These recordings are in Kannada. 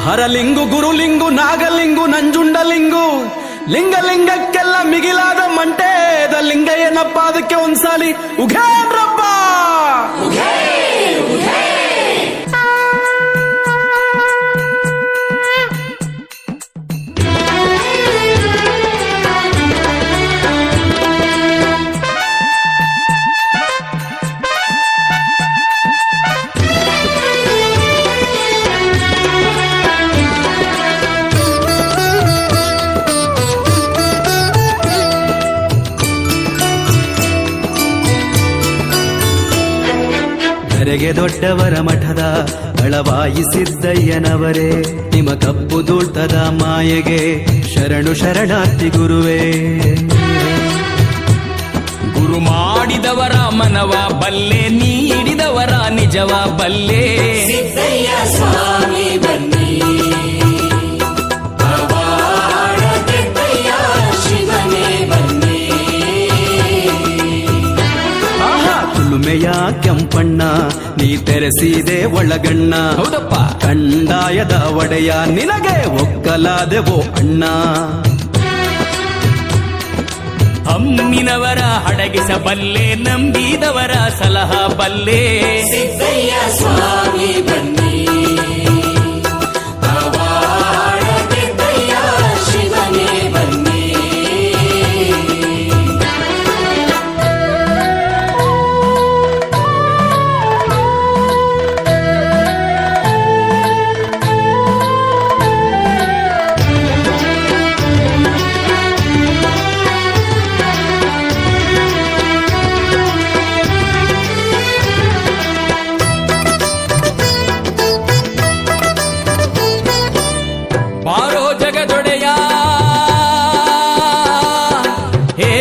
ಹರಲಿಂಗು ಗುರುಲಿಂಗು ನಾಗಲಿಂಗು ನಂಜುಂಡಲಿಂಗು ಲಿಂಗಲಿಂಗಕ್ಕೆಲ್ಲ ಮಿಗಿಲಾದ ಮಂಟೇದ ಲಿಂಗ ಏನಪ್ಪ ಅದಕ್ಕೆ ಒಂದ್ಸಾಲಿ ಉಘೇನ್ರಪ್ಪ. ಗೆ ದೊಡ್ಡವರ ಮಠದ ಅಳವಾಯಿ ಸಿದ್ದಯ್ಯನವರೇ, ನಿಮ್ಮ ಕಪ್ಪು ದೂಳ್ತದ ಮಾಯೆಗೆ ಶರಣು ಶರಣಾರ್ಥಿ ಗುರುವೇ. ಗುರು ಮಾಡಿದವರ ಮನವ ಬಲ್ಲೆ, ನೀಡಿದವರ ನಿಜವ ಬಲ್ಲೆ. ಸಿದ್ದಯ್ಯ ಸ್ವಾಮಿ ಬನ್ನಿ, ಶಿವನೇ ಬನ್ನಿ. ಕುಲುಮೆಯ ಕೆಂಪಣ್ಣ ನೀ ತೆರೆಸಿದೆ ಒಳಗಣ್ಣ, ಹೌದಪ್ಪ. ಕಂದಾಯದ ಒಡೆಯ ನಿನಗೆ ಒಕ್ಕಲಾದೆವೋ ಅಣ್ಣ. ಅಮ್ಮಿನವರ ಹಡಗಿಸಬಲ್ಲೆ, ನಂಬಿದವರ ಸಲಹ ಬಲ್ಲೆ. ಸಿದ್ದಯ್ಯ ಸ್ವಾಮಿ ಬನ್ನಿ, ಶಿವನೇ ಬನ್ನಿ. ಬಾರೋ ಜಗದೊಡೆಯ ಹೇ,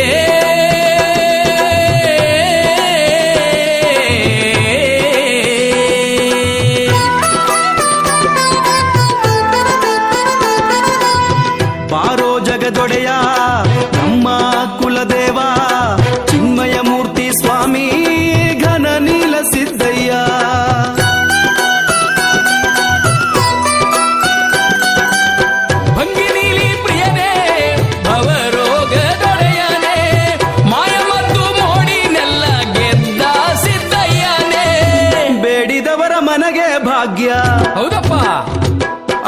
ಬಾರೋ ಜಗದೊಡೆಯ ನಮ್ಮ ಕುಲದೇವ, ಚಿನ್ಮಯ ಮೂರ್ತಿ ಸ್ವಾಮಿ ಘನ ನೀಲ ಸಿದ್ದಯ್ಯ. ಭಂಗಿ ನೀಲಿ ಪ್ರಿಯನೇ, ಭವರೋಗದೊಡೆಯನೇ, ಮಾಯ ಮತ್ತು ಮೋಡಿನೆಲ್ಲ ಗೆದ್ದ ಸಿದ್ದಯ್ಯನೇ. ಬೇಡಿದವರ ಮನೆಗೆ ಭಾಗ್ಯ, ಹೌದಪ್ಪ.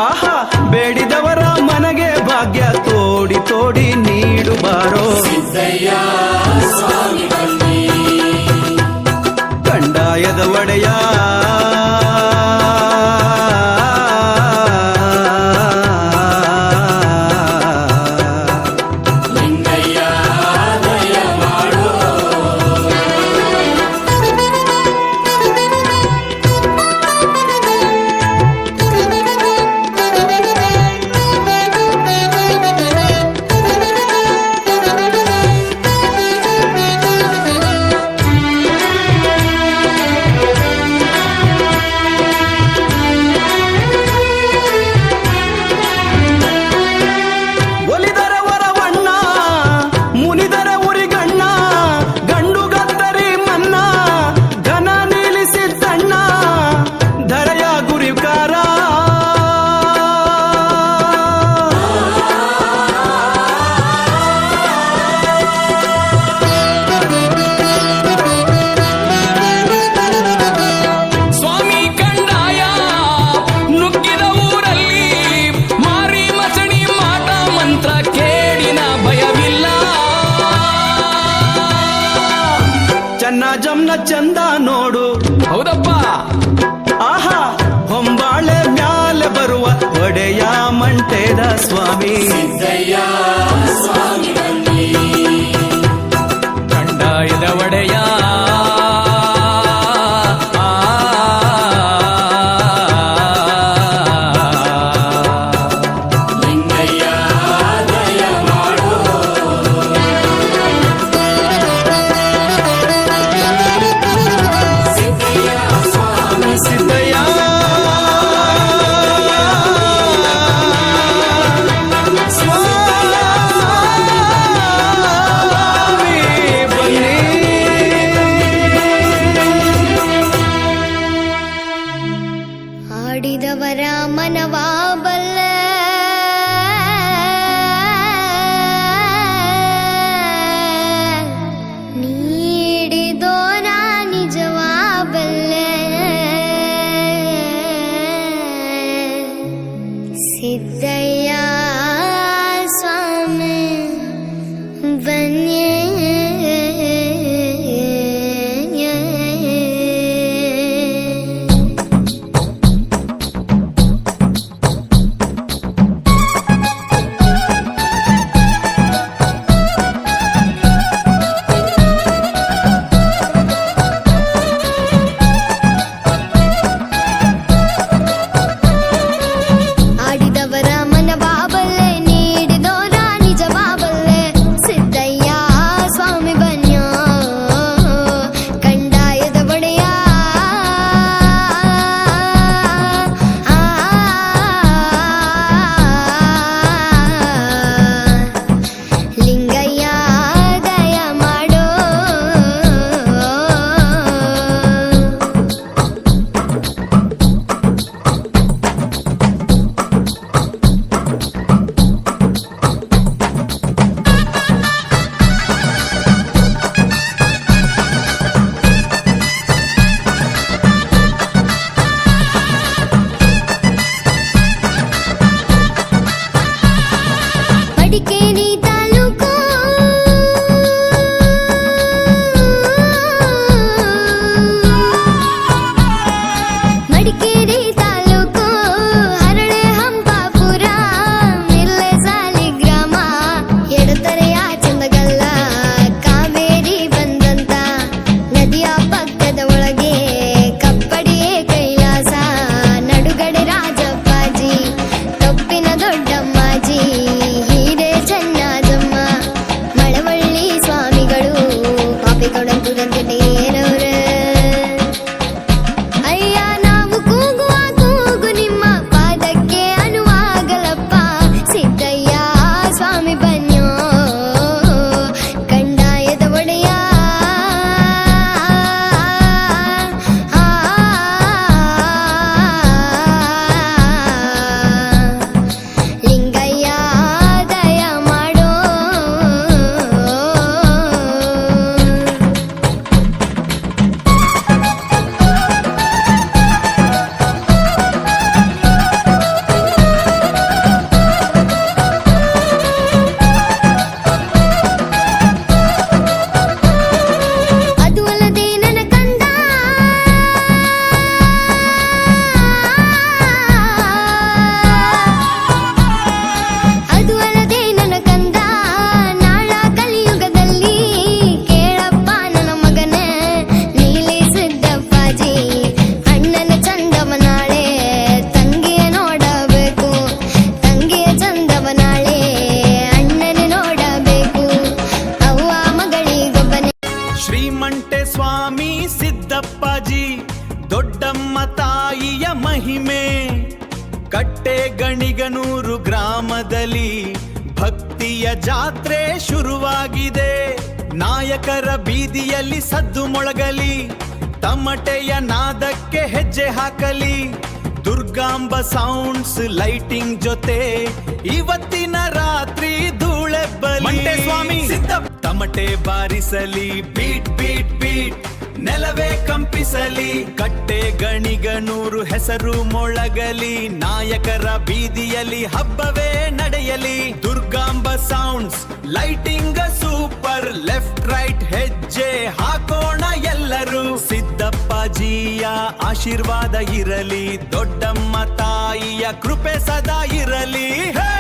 ಆಹಾ ಬೇಡಿದವರ ಮನೆಗೆ ಭಾಗ್ಯ ತೋಡಿ ತೋಡಿ ನೀಡು ಬಾರೋ. ಸಿದ್ದಯ್ಯ ಸ್ವಾಮಿ ಬನ್ನಿ, ಕಂದಾಯದ ಒಡೆಯ ಲಿಂಗಯ್ಯ ದಯ ಮಾಡು. ಒಲಿದರ ವರವಣ್ಣ, ಮುನಿದರ ಉರಿಗಣ್ಣ, ಗಂಡು ಗತ್ತರಿ ಮನ್ನ, ಘನ ನಿಲ್ಲಿಸಿದ್ದಣ್ಣ, ಧರೆಯ ಗುರಿಕಾರ. ಸ್ವಾಮಿ ಕಂದಾಯ ನುಗ್ಗಿದ ಊರಲ್ಲಿ, ಮಾರಿ ಮಸಣಿ ಮಾಟ ಮಂತ್ರ ಕೇಡಿನ ಭಯವಿಲ್ಲ. ಚನ್ನ ಜಮ್ನ ಚಂದ ನೋಡು, ಹೌದಪ್ಪ. ಆಹಾ ಹೊಂಬಾಳೆ ಮ್ಯಾಲೆ ಬರುವ ಒಡೆಯ ಮಂಟೇದ ಸ್ವಾಮಿ. ಸಿದ್ದಯ್ಯ ಸ್ವಾಮಿ ಬನ್ನಿ, ಕಂದಾಯದ ಒಡೆಯ ಲಿಂಗಯ್ಯ ದಯ ಮಾಡು. ಸಿದ್ದಯ್ಯ ಸ್ವಾಮಿ ಸಿದ್ದಯ್ಯ ಸಿದ್ದಯ್ಯ ಸಿದ್ದಯ್ಯ ಸ್ವಾಮಿ ಬನ್ಯೇ ಆಡಿದವರ ಮನ ಬಾಬಲ್ಲೆ ನೀಡಿದೋರ ನಿಜ ಬಾಬಲ್ಲೆ ಸಿದ್ದಯ್ಯ ಸ್ವಾಮಿ ಬನ್ಯ ಕಂದಾಯದ ಒಡೆಯ ಲಿಂಗಯ್ಯ ದಯ ಮಾಡೋ ಮಡಿಕೇರಿ ತಾಲೂಕು ಮಡಿಕೇರಿ ತಾಲೂಕು ಹರಳೆ ಹಂಪಾಪುರ ಮಿಲ್ಲೆ ಸಾಲಿಗ್ರಾಮ ಎಡತರೆಯ ಚಂದಗಲ್ಲ ಕಾವೇರಿ ಬಂದಂತ ನದಿಯ ಪಕ್ಕದ ಒಳಗೆ ಕಪ್ಪಡಿಯೇ ಕೈಲಾಸ ನಡುಗಡೆ ರಾಜಪ್ಪಾಜಿ ತೊಪ್ಪಿನ ದೊಡ್ಡಮ್ಮಾಜಿ ಹೀರೆ ಚೆನ್ನಜಮ್ಮ ಮಳವಳ್ಳಿ ಸ್ವಾಮಿಗಳು ಪಾಪಿಕೊಡಂತುರಂತೇನವ್ರ ಅಯ್ಯ ನಾವು ಕೂಗುವ ಕೂಗು ನಿಮ್ಮ ಪಾದಕ್ಕೆ ಅನುವಾಗಲಪ್ಪ ಸಿದ್ದಯ್ಯ ಸ್ವಾಮಿ ಬನ್ಯೋ ಕಂದಾಯದ ಒಡೆಯ ಲಿಂಗಯ್ಯ ದಯ ಮಾಡೋ ಅದು ಅಲ್ಲದೆ ನನ್ನ ಕಂದ ಅದು ಅಲ್ಲದೆ ನನ್ನ ಕಂದ ನಾಳ ಕಲಿಯುಗದಲ್ಲಿ ಕೇಳಪ್ಪ ನನ್ನ ಮಗನೇ ನೀಲಿ ಸಿದ್ದಪ್ಪಾಜಿ ಅಣ್ಣನ ಚಂದವ ನಾಳೆ ತಂಗಿಯ ನೋಡಬೇಕು ತಂಗಿಯ ಚಂದವ ನಾಳೆ ಅಣ್ಣನ ನೋಡಬೇಕು ಅವ್ವ ಮಗಳಿಗೊಬ್ಬನೇ ಶ್ರೀಮಂಟೆ ಸ್ವಾಮಿ ಸಿದ್ದಪ್ಪಾಜಿ ದೊಡ್ಡಮ್ಮ ತಾಯಿಯ ಮಹಿಮೆ ಕಟ್ಟೆ ಗಣಿಗನೂರು ಗ್ರಾಮದಲ್ಲಿ ಭಕ್ತಿಯ ಜಾತ್ರೆ ಶುರುವಾಗಿದೆ ನಾಯಕರ ಬೀದಿಯಲ್ಲಿ ಸದ್ದು ಮೊಳಗಲಿ ತಮಟೆಯ ನಾದಕ್ಕೆ ಹೆಜ್ಜೆ ಹಾಕಲಿ ದುರ್ಗಾಂಬ ಸೌಂಡ್ಸ್ ಲೈಟಿಂಗ್ ಜೊತೆ ಇವತ್ತಿನ ರಾತ್ರಿ ಧೂಳೆಬ್ಬಲಿ ಸ್ವಾಮಿ ತಮಟೆ ಬಾರಿಸಲಿ ಬೀಟ್ ಬೀಟ್ ಬೀಟ್ ನೆಲವೇ ಕಂಪಿಸಲಿ ಕಟ್ಟೆ ಗಣಿಗನೂರು ಹೆಸರು ಮೊಳಗಲಿ ನಾಯಕರ ಬೀದಿಯಲ್ಲಿ ಹಬ್ಬವೇ ನಡೆಯಲಿ Durgamba sounds lighting super left right ಹೆಜ್ಜೆ ಹಾಕೋಣ ಎಲ್ಲರೂ ಸಿದ್ದಪ್ಪಾಜಿಯ ಆಶೀರ್ವಾದ ಇರಲಿ ದೊಡ್ಡಮ್ಮ ತಾಯಿಯ ಕೃಪೆ ಸದಾ ಇರಲಿ ಹೇ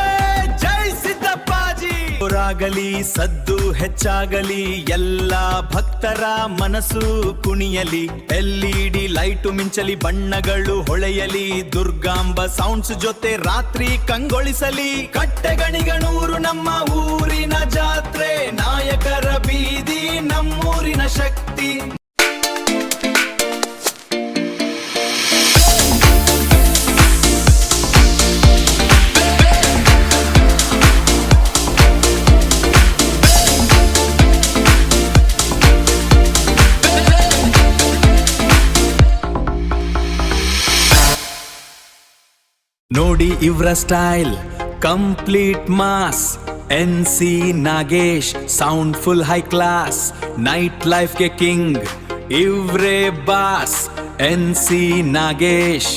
ಜೈ ಸಿದ್ದಪ್ಪಾಜಿ ರಾಗಲಿ ಸದ್ದು ಹೆಚ್ಚಾಗಲಿ ಎಲ್ಲ ಭಕ್ತರ ಮನಸ್ಸು ಕುಣಿಯಲಿ LED ಲೈಟು ಮಿಂಚಲಿ ಬಣ್ಣಗಳು ಹೊಳೆಯಲಿ ದುರ್ಗಾಂಬ ಸೌಂಡ್ಸ್ ಜೊತೆ ರಾತ್ರಿ ಕಂಗೊಳಿಸಲಿ ಕಟ್ಟೆಗಣಿಗನೂರು ನಮ್ಮ ಊರಿನ ಜಾತ್ರೆ ನಾಯಕರ ಬೀದಿ ನಮ್ಮೂರಿನ ಶಕ್ತಿ ನೋಡಿ ಇವ್ರ style complete mass NC Nagesh sound full high class night life ಗೆ ಕಿಂಗ್ ಇವ್ರೇ ಬಾಸ್ NC ನಾಗೇಶ್